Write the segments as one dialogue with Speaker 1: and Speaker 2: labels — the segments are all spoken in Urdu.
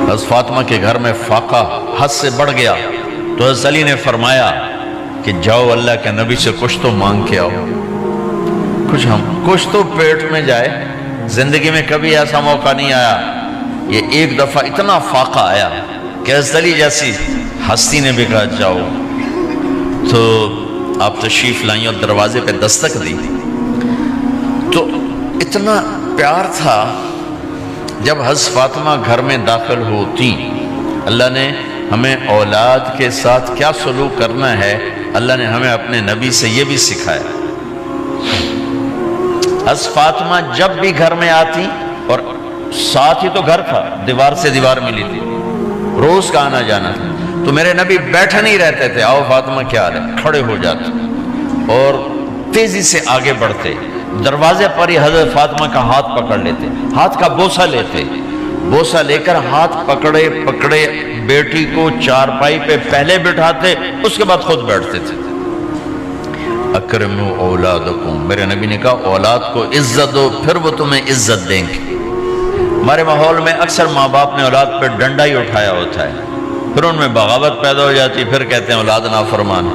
Speaker 1: حضرت فاطمہ کے گھر میں فاقہ حد سے بڑھ گیا تو حضرت علی نے فرمایا کہ جاؤ اللہ کے نبی سے کچھ تو مانگ کے آؤ، کچھ تو پیٹ میں جائے۔ زندگی میں کبھی ایسا موقع نہیں آیا، یہ ایک دفعہ اتنا فاقہ آیا کہ حضرت علی جیسی ہستی نے بھی کہا جاؤ۔ تو آپ تشریف لائیں اور دروازے پہ دستک دی تو اتنا پیار تھا۔ جب حضرت فاطمہ گھر میں داخل ہوتی، اللہ نے ہمیں اولاد کے ساتھ کیا سلوک کرنا ہے، اللہ نے ہمیں اپنے نبی سے یہ بھی سکھایا۔ حضرت فاطمہ جب بھی گھر میں آتی، اور ساتھ ہی تو گھر تھا، دیوار سے دیوار ملی تھی، روز کا آنا جانا تھا، تو میرے نبی بیٹھے نہیں رہتے تھے، آؤ فاطمہ کیا حال ہے، کھڑے ہو جاتے اور تیزی سے آگے بڑھتے، دروازے پر ہی حضرت فاطمہ کا ہاتھ پکڑ لیتے، ہاتھ کا بوسہ لیتے، بوسہ لے کر ہاتھ پکڑے پکڑے بیٹی کو چارپائی پہ پہلے بٹھاتے، اس کے بعد خود بیٹھتے تھے۔ اکرموا اولادکم، میرے نبی نے کہا اولاد کو عزت دو، پھر وہ تمہیں عزت دیں گے۔ ہمارے ماحول میں اکثر ماں باپ نے اولاد پہ ڈنڈا ہی اٹھایا ہوتا ہے، پھر ان میں بغاوت پیدا ہو جاتی، پھر کہتے ہیں اولاد نافرمان۔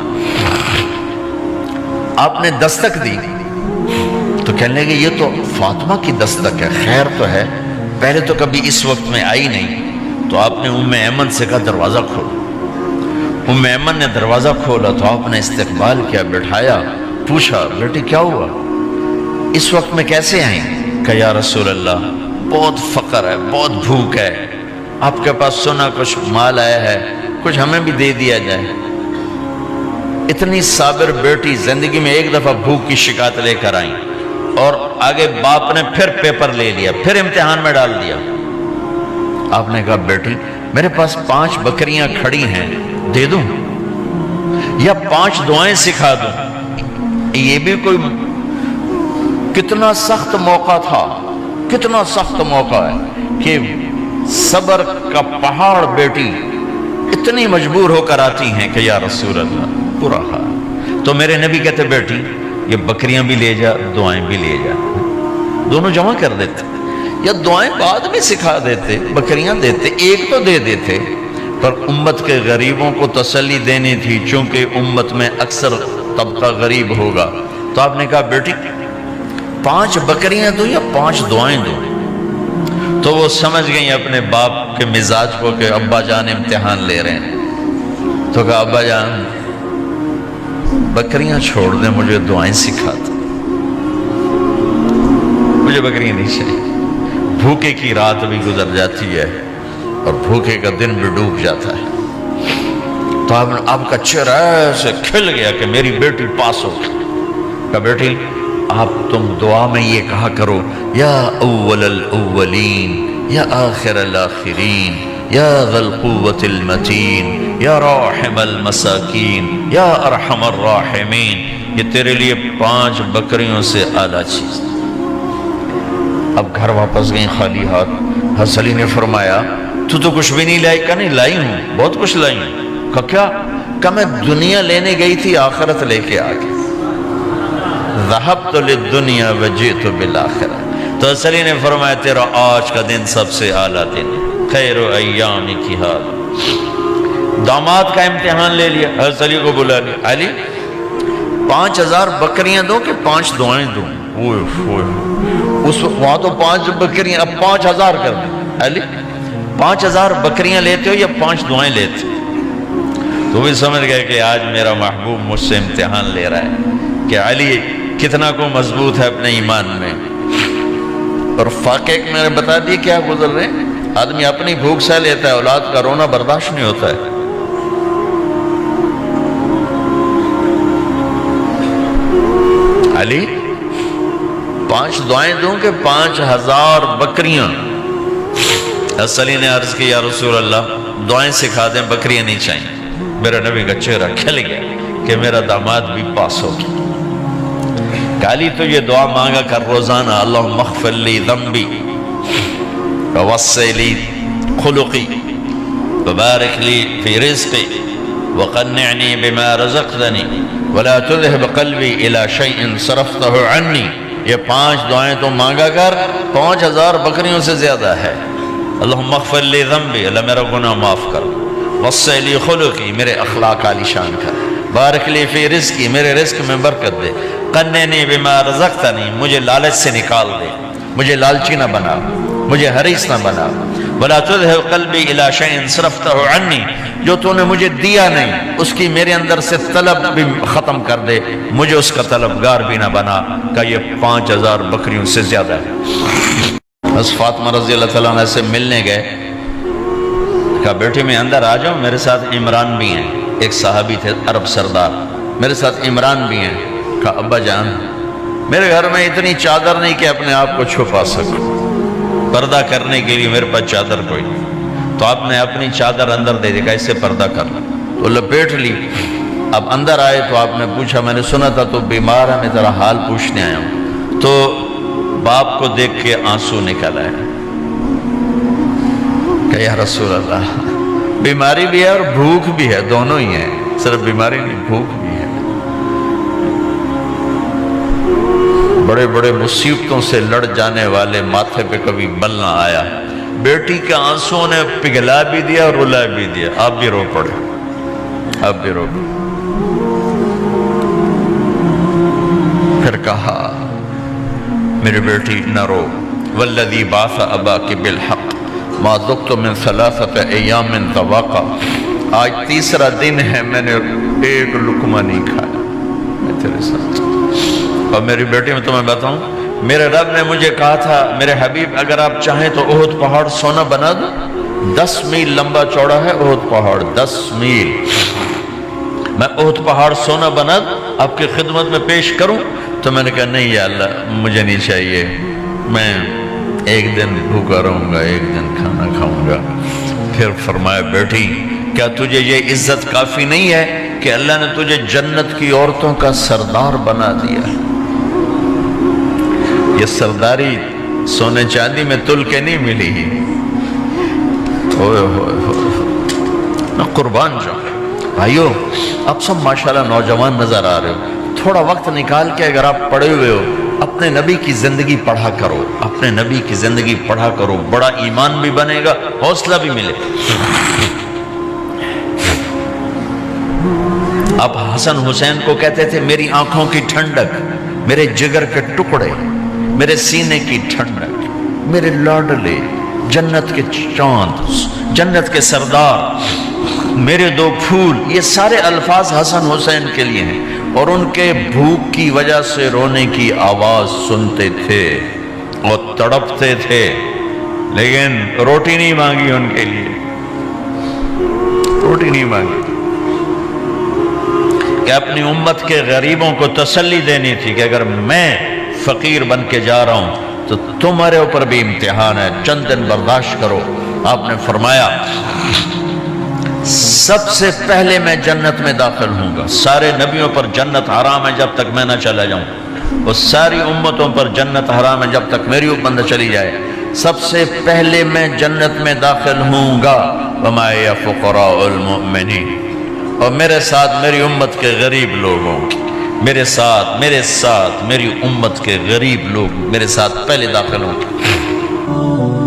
Speaker 1: آپ نے دستک دی تو کہنے لگے یہ تو فاطمہ کی دستک ہے، خیر تو ہے، پہلے تو کبھی اس وقت میں آئی نہیں۔ تو آپ نے ام ایمن سے کہا دروازہ کھولو۔ ام ایمن نے دروازہ کھولا تو آپ نے استقبال کیا، بٹھایا، پوچھا بیٹی کیا ہوا، اس وقت میں کیسے آئیں؟ کہ یا رسول اللہ بہت فقر ہے، بہت بھوک ہے، آپ کے پاس سنا کچھ مال آیا ہے، کچھ ہمیں بھی دے دیا جائے۔ اتنی صابر بیٹی زندگی میں ایک دفعہ بھوک کی شکایت لے کر آئیں، اور آگے باپ نے پھر پیپر لے لیا، پھر امتحان میں ڈال دیا۔ آپ نے کہا بیٹی میرے پاس 5 بکریاں کھڑی ہیں، دے دوں یا 5 دعائیں سکھا دوں؟ یہ بھی کوئی کتنا سخت موقع تھا، کتنا سخت موقع ہے کہ صبر کا پہاڑ بیٹی اتنی مجبور ہو کر آتی ہیں کہ یا رسول اللہ برا حال۔ تو میرے نبی کہتے بیٹی یہ بکریاں بھی لے جا، دعائیں بھی لے جا، دونوں جمع کر دیتے، یا دعائیں بعد میں سکھا دیتے، بکریاں دیتے، ایک تو دے دیتے، پر امت کے غریبوں کو تسلی دینی تھی، چونکہ امت میں اکثر طبقہ غریب ہوگا۔ تو آپ نے کہا بیٹی 5 بکریاں دوں یا 5 دعائیں دوں؟ تو وہ سمجھ گئیں اپنے باپ کے مزاج کو کہ ابا جان امتحان لے رہے ہیں۔ تو کہا ابا جان بکریاں چھوڑ دیں، مجھے دعائیں سکھا دیں، مجھے بکریاں نہیں چاہیے۔ بھوکے کی رات بھی گزر جاتی ہے اور بھوکے کا دن بھی ڈوب جاتا ہے۔ تو آپ کا چہرہ ایسے کھل گیا کہ میری بیٹی پاس ہو گئی۔ کہا بیٹی آپ تم دعا میں یہ کہا کرو یا اول الاولین یا آخر الاخرین یا ذا القوة المتین یا راحم المساکین یا ارحم الراحمین، یہ تیرے لیے 5 بکریوں سے اعلیٰ چیز۔ اب گھر واپس گئیں خالی ہاتھ۔ حضرت علی نے فرمایا تو کچھ بھی نہیں لائی؟ کہا نہیں لائی ہوں، بہت کچھ لائی ہوں۔ کہا کیا؟ کہا میں دنیا لینے گئی تھی، آخرت لے کے آ گئی۔ ذہبت للدنیا وجئت بالآخرہ۔ تو حضرت علی نے فرمایا تیرا آج کا دن سب سے اعلیٰ دن، خیر ایام کی حال۔ داماد کا امتحان لے لیا، حضرت علی کو بلا لیا، علی 5000 بکریاں دوں کہ 5 دعائیں دوں؟ اس وہاں تو 5 بکریاں، اب 5000 کر دیں۔ علی 5000 بکریاں لیتے ہو یا 5 دعائیں لیتے ہو؟ تو بھی سمجھ گئے کہ آج میرا محبوب مجھ سے امتحان لے رہا ہے کہ علی کتنا کو مضبوط ہے اپنے ایمان میں۔ اور فاقے میں نے بتا دی کیا گزر رہے ہیں۔ آدمی اپنی بھوک سہ لیتا ہے، اولاد کا رونا برداشت نہیں ہوتا ہے۔ علی 5 دعائیں دوں کہ 5000 بکریاں؟ حضرت علی نے عرض کی یا رسول اللہ دعائیں سکھا دیں، بکریاں نہیں چاہیے۔ میرا نبی کا چہرہ کھل گیا کہ میرا داماد بھی پاس ہو گیا۔ علی تو یہ دعا مانگا کر روزانہ، اللہم اغفر لی ذنبی ووسع لی خلقی وبارک لی فی رزقی وقنعنی بما رزقتنی ولا تذهب قلبی الی شیء صرفتہ عنی۔ یہ 5 دعائیں تو مانگا کر، 5000 بکریوں سے زیادہ ہے۔ اللہم اغفر لی ذنبی، اللہ میرا گناہ معاف کر، وسع لی خلقی، میرے اخلاق عالی شان کر، بارک لی فی رزقی، میرے رزق میں برکت دے، قننی بما رزقتنی، مجھے لالچ سے نکال دے، مجھے لالچی نہ بنا، مجھے حریص نہ بنا، ولا تذهب قلبی الی شیء صرفتہ عنی، جو تو نے مجھے دیا نہیں اس کی میرے اندر سے طلب بھی ختم کر دے، مجھے اس کا طلبگار بھی نہ بنا، کہ یہ 5000 بکریوں سے زیادہ ہے۔ بس فاطمہ رضی اللہ تعالیٰ عنہ سے ملنے گئے، کہا بیٹی میں اندر آ جاؤں، میرے ساتھ عمران بھی ہیں، ایک صحابی تھے عرب سردار، میرے ساتھ عمران بھی ہیں۔ کہا ابا جان میرے گھر میں اتنی چادر نہیں کہ اپنے آپ کو چھپا سکوں، پردہ کرنے کے لیے میرے پاس چادر کوئی نہیں، تو آپ نے اپنی چادر اندر دے دی، کہا اس سے پردہ کر لیں، تو لپیٹ لی۔ اب اندر آئے تو آپ نے پوچھا میں نے سنا تھا تو بیمار ہے، میں تیرا حال پوچھنے آیا ہوں، تو باپ کو دیکھ کے آنسو نکل آئے کہ یا رسول اللہ بیماری بھی ہے اور بھوک بھی ہے، دونوں ہی ہیں، صرف بیماری نہیں بھوک بھی ہے، بڑے بڑے مصیبتوں سے لڑ جانے والے ماتھے پہ کبھی بل نہ آیا، بیٹی کے آنسوں نے پگھلا بھی دیا اور رلا بھی دیا، آپ بھی رو پڑے، آپ بھی رو پڑے۔ پھر کہا میری بیٹی نہ رو، والذی بعث اباک بالحق ما ذقت من 3 ایام طواقا، آج تیسرا دن ہے میں نے ایک لقمہ نہیں کھایا، میں تیرے ساتھ۔ اور میری بیٹی میں تمہیں بتاؤں، میرے رب نے مجھے کہا تھا میرے حبیب اگر آپ چاہیں تو احد پہاڑ سونا بنا دو، 10 میل لمبا چوڑا ہے احد پہاڑ، 10 میل، میں احد پہاڑ سونا بنا دوں آپ کی خدمت میں پیش کروں؟ تو میں نے کہا نہیں یا اللہ مجھے نہیں چاہیے، میں ایک دن بھوکا رہوں گا، ایک دن کھانا کھاؤں گا۔ پھر فرمایا بیٹی کیا تجھے یہ عزت کافی نہیں ہے کہ اللہ نے تجھے جنت کی عورتوں کا سردار بنا دیا؟ یہ سرداری سونے چاندی میں تل کے نہیں ملی ہی، ہوئے ہوئے ہوئے، میں قربان جاؤں۔ بھائیو اب سب ماشاءاللہ نوجوان نظر آ رہے ہو، تھوڑا وقت نکال کے اگر آپ پڑھے ہوئے ہو اپنے نبی کی زندگی پڑھا کرو، اپنے نبی کی زندگی پڑھا کرو، بڑا ایمان بھی بنے گا، حوصلہ بھی ملے۔ اب حسن حسین کو کہتے تھے میری آنکھوں کی ٹھنڈک، میرے جگر کے ٹکڑے، میرے سینے کی ٹھنڈک، میرے لاڈلے، جنت کے چاند، جنت کے سردار، میرے 2 پھول، یہ سارے الفاظ حسن حسین کے لیے ہیں، اور ان کے بھوک کی وجہ سے رونے کی آواز سنتے تھے اور تڑپتے تھے، لیکن روٹی نہیں مانگی ان کے لیے، روٹی نہیں مانگی، کہ اپنی امت کے غریبوں کو تسلی دینی تھی کہ اگر میں فقیر بن کے جا رہا ہوں تو تمہارے اوپر بھی امتحان ہے، چند دن برداشت کرو۔ آپ نے فرمایا سب سے پہلے میں جنت میں داخل ہوں گا، سارے نبیوں پر جنت حرام ہے جب تک میں نہ چلا جاؤں، اور ساری امتوں پر جنت حرام ہے جب تک میری امت نہ چلی جائے، سب سے پہلے میں جنت میں داخل ہوں گا، وما یا فقراء المؤمنین، اور میرے ساتھ میری امت کے غریب لوگوں، میرے ساتھ میری امت کے غریب لوگ میرے ساتھ پہلے داخل ہوں گے۔